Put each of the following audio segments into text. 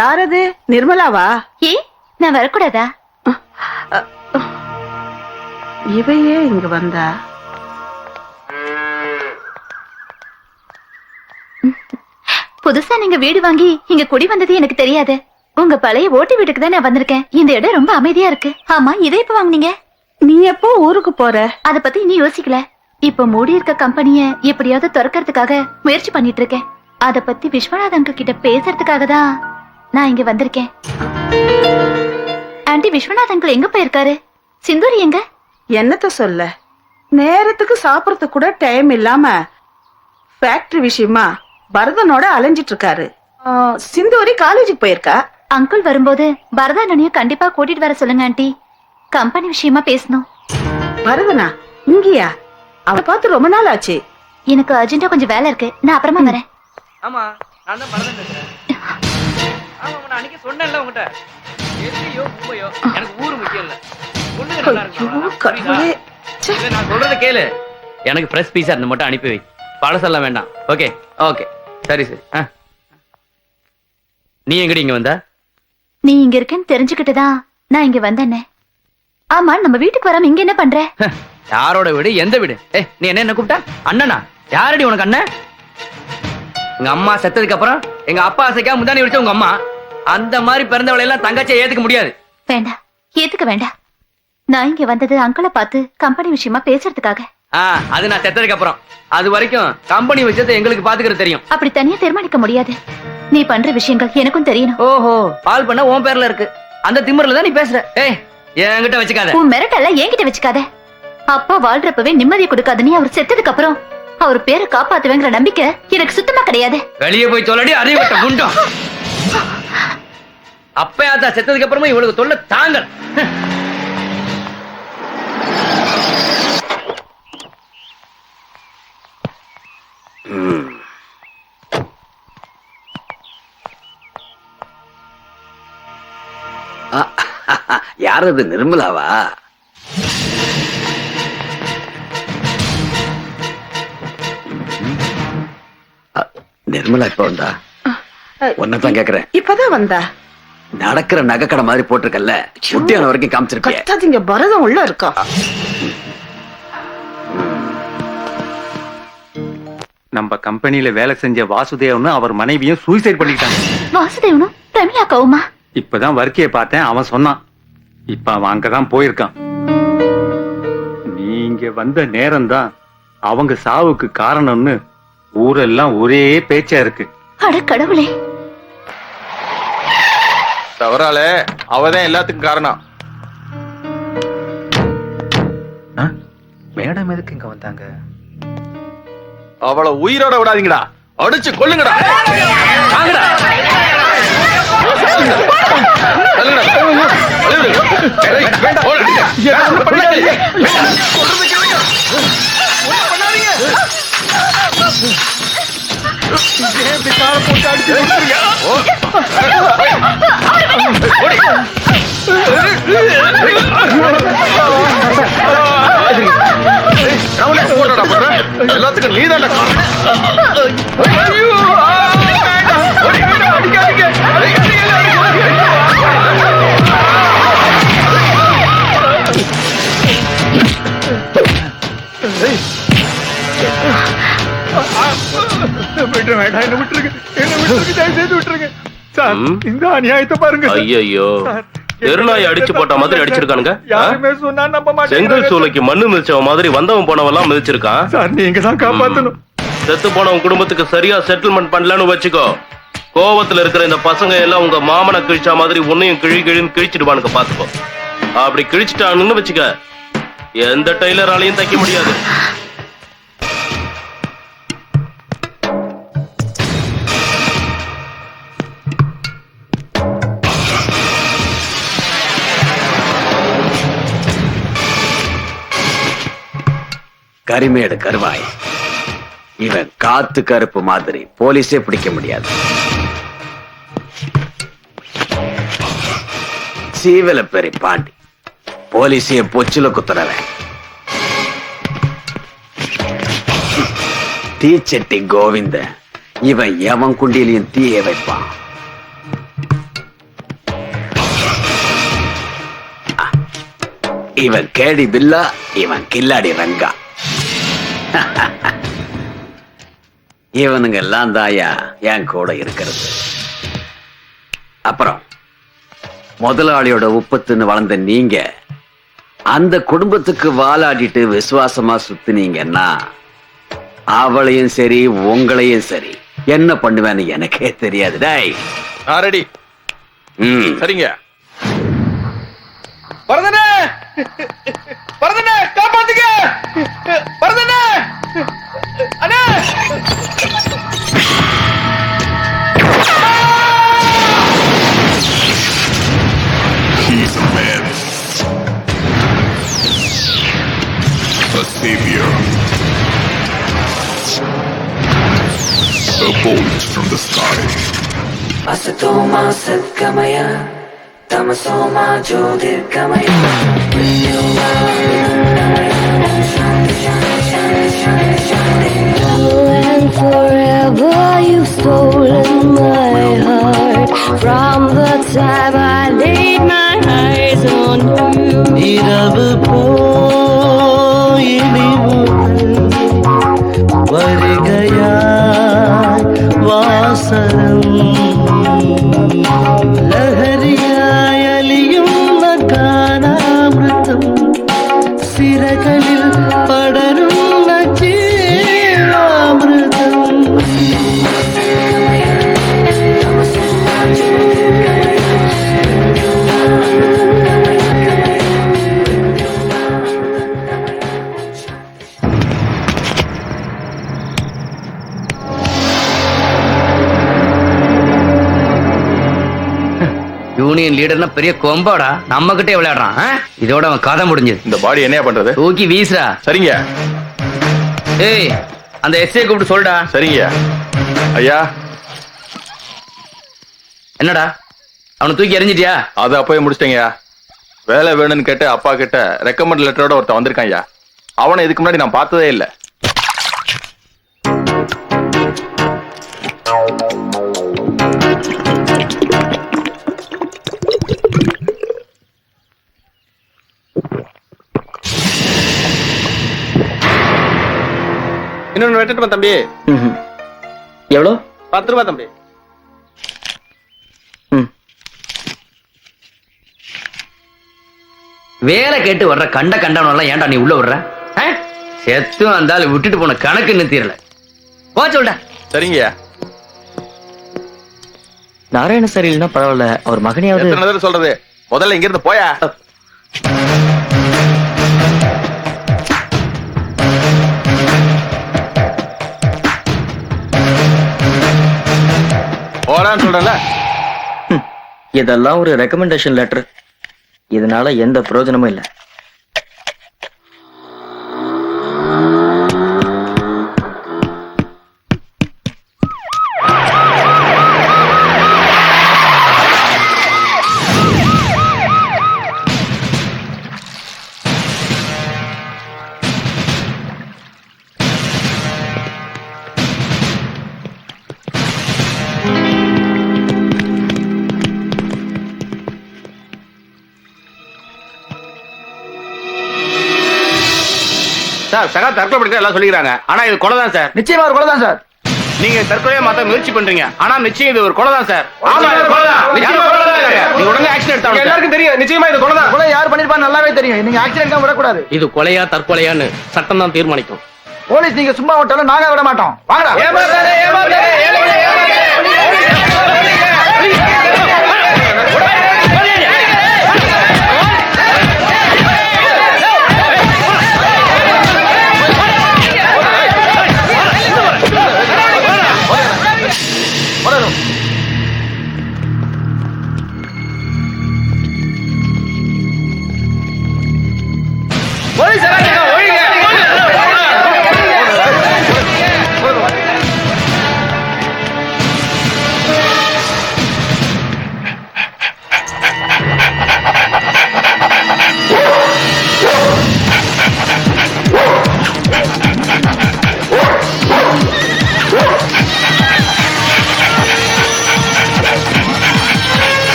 யாரது? நிர்மலாவா? ஏ நான் வரக்கூடாதா? இவையே இங்க வந்தா? புதுசா நீங்க வீடு வாங்கி இங்க குடி வந்தது எனக்கு தெரியாது. உங்க பழைய ஓட்டு வீட்டுக்கு தான் நான் வந்திருக்கேன். இந்த இடம் ரொம்ப அமைதியா இருக்கு. ஆமா, இதை எப்ப வாங்குனீங்க? நீ எப்போ ஊருக்கு போற? அத பத்தி இன்னும் யோசிக்கல. இப்ப மூடி இருக்க கம்பெனிய எப்படியாவது திறக்கிறதுக்காக முயற்சி பண்ணிட்டு இருக்கேன். அத பத்தி விஸ்வநாத் அங்கிள் கிட்ட பேசுறதுக்காக தான் நான் இங்க வந்திருக்கேன். ஆண்டி, விஸ்வநாத் அங்கிள் எங்க போயிருக்காரு? சிந்தூரி எங்க? என்னத்த சொல்ல, நேரத்துக்கு சாப்பிடறதுக்கு கூட டைம் இல்லாம ஃபேக்டரி விஷயமா பரதனோட அலைஞ்சிட்டு இருக்காரு. சிந்தூரி காலேஜுக்கு போயிருக்கா. அங்கிள் வரும்போது பரதானனையும் கண்டிப்பா கூட்டிட்டு வர சொல்லுங்க ஆண்டி. கம்பெனி விஷயமா பேசணும். பரதனா இங்கயா? அவ பார்த்து ரொம்ப நாள் ஆச்சு. எனக்கு அர்ஜென்ட்டா கொஞ்சம் வேலை இருக்கு, நான் அப்புறமா வரேன். ஆமா, நான் தான் பரதன் பேசுறேன். ஆமா, நான் அன்னைக்கு சொன்னேன்ல உங்ககிட்ட, எதுலையோ உண்மையோ எனக்கு ஊரு முக்கியம் இல்ல. பொண்ணுங்க நல்லா இருக்கணும். நான் சொல்றத கேளு. எனக்கு ஃப்ரெஷ் பீஸா இருந்து மட்டும் அனுப்பி வை. பழசெல்லாம் வேண்டாம். ஓகே ஓகே, சரி சரி. நீ எங்கடி இங்க வந்த? நீ இங்க இருக்கேன்னு தெரிஞ்சுக்கிட்டுதான் நான் இங்க வந்தேனே. ஆமா, நம்ம வீட்டுக்கு வராம இங்க என்ன பண்ற? யாரோட வீடு? எந்த வீடு? நீ என்ன கூப்பிட்டா? அண்ணனா? யாரடி உனக்கு அண்ணன்? எங்க அம்மா செத்ததுக்கு அப்புறம் எங்க அப்பா ஆசைக்கா முந்தானி விடுச்ச உங்க அம்மா. அந்த மாதிரி பிறந்தவளை எல்லாம் தங்கச்சியை ஏத்துக்க முடியாது. வேண்டாம், ஏத்துக்க வேண்டாம். நான் இங்க வந்தது அங்கிளை பார்த்து கம்பெனி விஷயமா பேசுறதுக்காக. அது நான் செத்ததுக்கு அப்புறம். அது வரைக்கும் கம்பெனி விஷயத்தை எங்களுக்கு பாத்துக்கிறது தெரியும். அப்படி தனியா தீர்மானிக்க முடியாது. நீ பண்ற விஷயங்கள் எனக்கும் தெரியணும். ஓஹோ, பால் பண்ண உன் பேர்ல இருக்கு. அந்த திமிர்ல தான் நீ பேசுற. என்கிட்ட வச்சுக்காத. உன் மிரட்டெல்லாம் என்கிட்ட வச்சுக்காத. அப்பா வாழ்றப்பவே நிம்மதியை கொடுக்காத நீ அவர் செத்ததுக்கு அப்புறம் அவர் பேரை காப்பாத்துவேங்கிற நம்பிக்கை எனக்கு சுத்தமா கிடையாது. வெளியே போய் சொல்லடி அறிவிட்ட குண்டம். அப்பயாத்தா செத்ததுக்கு அப்புறமா இவளுக்கு தொல்லை தாங்கள். யாரது? நிர்மலாவா? நிர்மலா இப்ப வந்தா? ஒன்னதான் கேக்குறேன். இப்பதான் வந்தா. நடக்கிற நகைக்கடை மாதிரி போட்டிருக்கல்ல, முட்டியான வரைக்கும் காமிச்சிருக்கேன். கத்தாதீங்க, பரதம் உள்ள இருக்கா? நம்ம கம்பெனில வேலை செஞ்ச வாசுதேவனும் அவர் மனைவியும் சூசைட் பண்ணிட்டாங்க. வாசுதேவனும் தமிழா கவுமா? இப்பதான் வர்க்கைய பார்த்தேன், அவன் சொன்னான். இப்ப அவன் அங்கதான் போயிருக்கான். நீங்க வந்த நேரம்தான் அவங்க சாவுக்கு காரணம்னு ஊரெல்லாம் ஒரே பேச்சா இருக்கு. அட கடவுளே, தவறாலே அவதான் எல்லாத்துக்கும் காரணம். மேடம் எதுக்கு இங்க வந்தாங்க? அவளை உயிரோட விடாதீங்கடா, அடிச்சு கொல்லுங்கடா. எல்லாத்துக்கும் நீதான் இந்த அநியாயத்தை பாருங்க. ஐயோ, தெருநாய் அடிச்சு போட்ட மாதிரி அடிச்சிருக்கானுங்க. செங்கல் சூளைக்கு மண்ணு மிதிச்சவ மாதிரி வந்தவன் போனவெல்லாம் மிதிச்சிருக்கான். நீங்க தான் காப்பாத்தணும். செத்து போனவன் குடும்பத்துக்கு சரியா செட்டில்மெண்ட் பண்ணலன்னு வச்சுக்கோ. கோவத்துல இருக்கிற இந்த பசங்க எல்லாம் உங்க மாமனை கிழிச்சா மாதிரி உன்னையும் கிழின்னு கிழிச்சிடுவானுங்க, பாத்துக்கோ. அப்படி கிழிச்சிட்டானுன்னு வச்சுக்க, எந்த டெய்லராலையும் தைக்க முடியாது. கரிமேடு கருவாய், இவன் காத்து கருப்பு மாதிரி போலீஸே பிடிக்க முடியாது. சீவல பெரி பாண்டி போலீஸைய பொச்சுல குத்துறவன். தீச்சட்டி கோவிந்த, இவன் எவன் குண்டியிலையும் தீய வைப்பான். இவன் கேடி பில்லா, இவன் கில்லாடி ரங்கா. இவனுங்க எல்லாம் தாயா என் கூட இருக்கிறது. அப்புறம் முதலாளியோட உப்பத்துன்னு வளர்ந்த நீங்க அந்த குடும்பத்துக்கு வாலாடிட்டு விசுவாசமா சுத்தினீங்கன்னா அவளையும் சரி உங்களையும் சரி என்ன பண்ணுவேன்னு எனக்கே தெரியாது. டேய் நான் ரெடி. சரிங்க. வரதனே, வரதனே, காப்பாத்துங்க, வரதனே, அண்ணே. He's a man, a savior, a bolt from the sky. Asatoma Satgamaya, Tamasoma Jyotirgamaya. And forever you've stolen my heart from the time I laid my eyes on you. இரவு போயினி வருகையாய் வாசனம் லஹரியாய் அலியும் கானாமிருத்தம் சிறகளில் படரும் ஜீவாமிருதம். யூனியன் லீடர்னா பெரிய கொம்பாடா, நம்ம கிட்டே விளையாடுறான். இதோட அவன் கதை முடிஞ்சது. இந்த பாடி என்ன பண்றது? தூக்கி வீசுறா. சரிங்க. ஏய், அந்த எஸ்ஐ கூப்பிட்டு சொல்டா. சரிங்க ஐயா. என்னடா அவனை தூக்கி எறிஞ்சிட்டியா? அது அப்பவே முடிச்சிட்டேங்கய்யா. வேலை வேணும்னு கேட்டு அப்பா கிட்ட ரெக்கமெண்ட் லெட்டரோட ஒருத்தன் வந்திருக்கான் ஐயா. அவனை இதுக்கு முன்னாடி நான் பார்த்ததே இல்லை. இன்னொன்னு வெட்டுமா தம்பி? எவ்வளோ? 10 ரூபாய் தம்பி. வேலை கேட்டு வர்ற கண்டவனெல்லாம் ஏன்டா நீ உள்ள விடுற? செத்து வந்தாலும் விட்டுட்டு போன கணக்கு இன்னும் தீரல. போ சொல்டா. சரிங்க. நாராயண சரியில்லைன்னா பரவாயில்ல, அவர் மகனையாவது. எத்தனை தடவை சொல்றது? முதல்ல இங்க இருந்து போயா. போறான்னு சொல்றல. இதெல்லாம் ஒரு ரெக்கமெண்டேஷன் லெட்டர். இதனால எந்த பிரயோஜனமும் இல்லை. சார், சகா தற்கொலை பண்ணிட்டு எல்லாம் சொல்லிக்கிறாங்க. ஆனா இது கொலை தான் சார். நிச்சயமா ஒரு கொலை தான் சார். நீங்க தற்கொலையை மாத்த முயற்சி பண்றீங்க. ஆனா நிச்சயம் இது ஒரு கொலை தான் சார். ஆமா, இது கொலை தான். நிச்சயமா கொலை தான். நீங்க உடனே ஆக்ஷன் எடுத்தாங்க. எல்லாருக்கும் தெரியும். நிச்சயமா இது கொலை தான். கொலை யார் பண்ணிருப்பான்னு நல்லாவே தெரியும். நீங்க ஆக்சிடென்ட் தான் விடக்கூடாது. இது கொலையா தற்கொலையான்னு சட்டம் தான் தீர்மானிக்கும். போலீஸ் நீங்க சும்மா விட்டாலும் நாங்க விட மாட்டோம். வாங்கடா. ஏமாத்தாதே, ஏமாத்தாதே, ஏமாத்தாதே.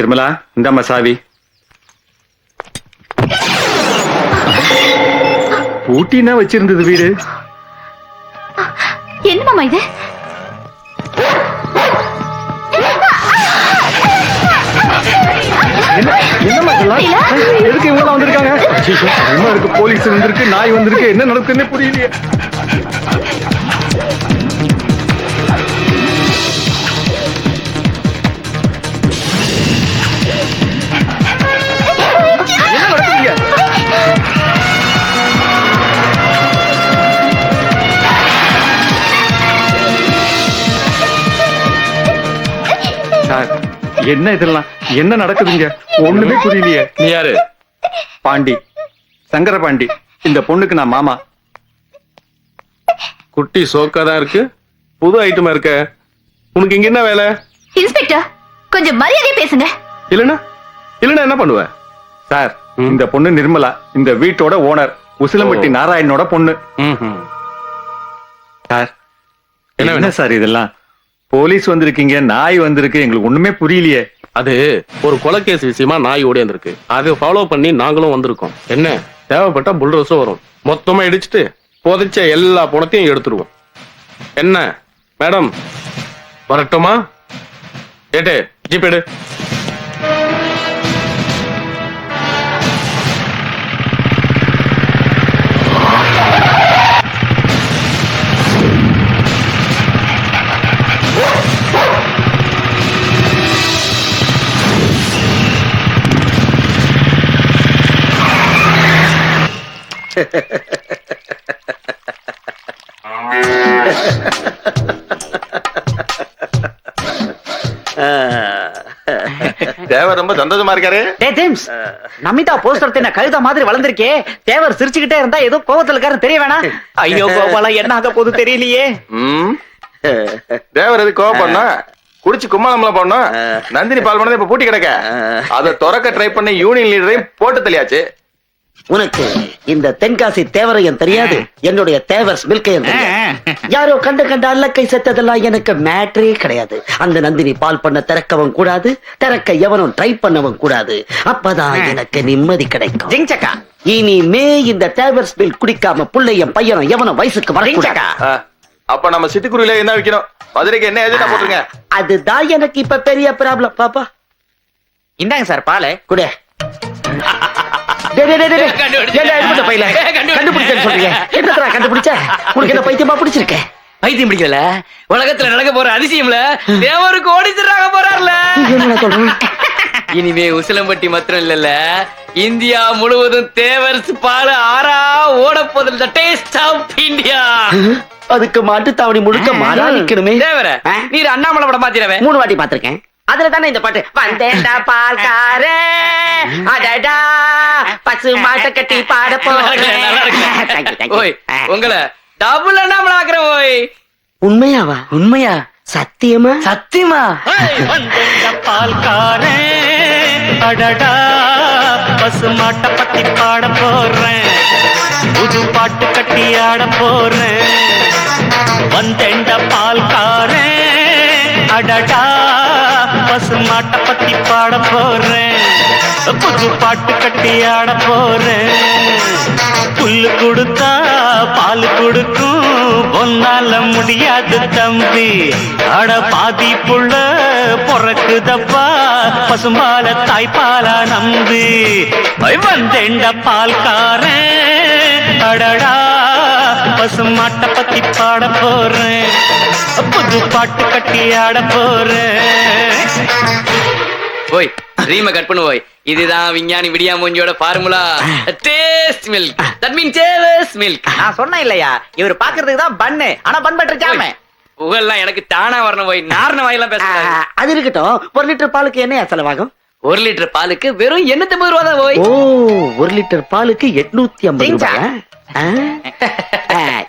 நிர்மலா இந்தாம்மா சாவி. பூட்டினா வச்சிருந்தது வீடு. என்ன மாமா இது? என்னம்மா இதெல்லாம்? எதுக்கு இவங்க வந்திருக்காங்க? பயமா இருக்கு. போலீஸ் வந்திருக்கு, நாய் வந்திருக்கு, என்ன நடக்குதுன்னு புரியலையே. என்ன நடக்குதுங்க? சார், என்ன இதெல்லாம்? என்ன நடக்குதுங்க? ஒண்ணுமே புரியலையே. நீ யாரு? பாண்டி, சங்கர பாண்டி. இந்த பொண்ணுக்கு நான் மாமா. குட்டி சோக்காதான் இருக்கு, புது ஐட்டமா இருக்க. உனக்கு இங்க என்ன வேலை? இன்ஸ்பெக்டர், கொஞ்சம் மரியாதையா பேசுங்க. இல்லன்னா இல்லன்னா என்ன பண்ணுவ? சார், இந்த பொண்ணு நிர்மலா, இந்த வீட்டோட ஓனர், உசிலம்பட்டி நாராயணனோட பொண்ணு. சார், என்ன சார் இதெல்லாம்? போலீஸ் வந்திருக்கீங்க, நாய் வந்திருக்கு, எங்களுக்கு ஒண்ணுமே புரியலையே. அது ஒரு கொலைகேஸ் விஷயமா நாய் ஓடியாந்துருக்கு. அதை ஃபாலோ பண்ணி நாங்களும் வந்திருக்கோம். என்ன தேவைப்பட்டா புல்டோஸும் வரும். மொத்தமா இடிச்சிட்டு புதைச்ச எல்லா பணத்தையும் எடுத்துருவோம். என்ன மேடம், வரட்டுமா? ஏட்டு ஜிப் எடு. தேவர் ரொம்ப சந்தோஷமா இருக்காரு. ஜேம்ஸ், நமிதா போஸ்டர் தின்ன கழுத மாதிரி வளர்ந்திருக்கே. தேவர் சிரிச்சுக்கிட்டே இருந்தா ஏதோ கோவத்துல இருக்காருன்னு தெரிய வேணாம். ஐயோ கோபாலா, என்ன ஆக போகுது தெரியலையே. தேவர் எது கோவப்படனா? குடிச்சு கும்மாளம்லாம் பண்ணோம். நந்தினி பால் பண்ணதை இப்ப பூட்டி கிடக்க. அதை திறக்க ட்ரை பண்ணி யூனியன் லீடரையும் போட்டு தெரியாச்சு. உனக்கு இந்த தென்காசி தேவரையும் தெரியாது, என்னுடைய தேவர்ஸ் மில்கையும் தெரியாது. யாரோ கண்ட அல்லக்கை செத்ததெல்லாம் எனக்கு மேட்ரே கிடையாது. அந்த நந்தினி பால் பண்ண திறக்கவும் கூடாது, திறக்க எவனும் ட்ரை பண்ணவும் கூடாது. அப்பதான் எனக்கு நிம்மதி கிடைக்கும். இனிமே இந்த தேவர்ஸ் மில் குடிக்காம புள்ளையும் பையனும் எவனும் வயசுக்கு வரக்கூடாது. அப்ப நம்ம சிட்டுக்குருவில என்ன வைக்கணும்? மதுரைக்கு என்ன ஏஜென்டா போட்டுருங்க. அதுதான் எனக்கு இப்ப பெரிய ப்ராப்ளம். பாப்பா இந்தாங்க சார் பால் குடு. பைத்தியம் பிடிக்கல. உலகத்துல நடக்க போற அதிசயம்ல தேவருக்கு ஓடிச்சிடுறாங்க போறாருல. இனிமே உசிலம்பட்டி மாத்திரம் இல்லல்ல, இந்தியா முழுவதும் தேவர்ஸ் பால் ஆறா ஓட போதில். Taste of India. அதுக்கு மாட்டு தாவணி முழுக்க மாறா நிக்கணுமே. தேவர நீர் அண்ணாமலை படம் பாத்திரவே 3 வாட்டி பாத்திருக்கேன். அதுல தானே இந்த பாட்டு வந்தேன்டா பால்காரே அடடா பசு மாட்ட கட்டி பாட போறேன். ஓய் உங்களை டபுள் அண்ணாமலை ஆக்குறேன். ஓய் உண்மையாவா? உண்மையா? சத்தியமா? சத்தியமா? வந்தேன்டா பால்காரே அடடா பசு மாட்ட பத்தி பாட போறேன். புது பாட்டு கட்டி ஆட போறேன். வந்தேன்டா பால்காரே அடடா பசு மாட்ட பத்தி பாட போறேன். புது பாட்டு கட்டி ஆட போறேன். புல்லு கொடுத்தா பால் கொடுக்கும், ஒன்னால முடியாது தம்பி. அட பாதி புள்ள பொறக்குதப்பா, பசும்பால தாய்ப்பாலா நம்பி. வந்தேண்ட பால்காரன் அடடா பசு மாட்ட பத்தி பாட போறேன். புது பாட்டு கட்டி ஆட போறேன். ஓய் ரீம கட் பண்ணு. ஓய் இதுதான் விஞ்ஞானி விடியா மூஞ்சியோட formula. Taste milk, that mean தேவர்ஸ் மில்க். நான் சொன்னேன் இல்லையா, இவர் பாக்குறதுக்கு தான் பண்ணு, ஆனா பன் பட்டர் ஜாம். புகழ்லாம் எனக்கு தானா வரணும். போய் நார்ன வாயிலாம் பேச. அது இருக்கட்டும். 1 லிட்டர் பாலுக்கு என்ன செலவாகும்? 1 லிட்டர் பாலுக்கு வெறும் 850 ரூபா தான். ஓய் ஓ, 1 லிட்டர் பாலுக்கு 850 ரூபாய்.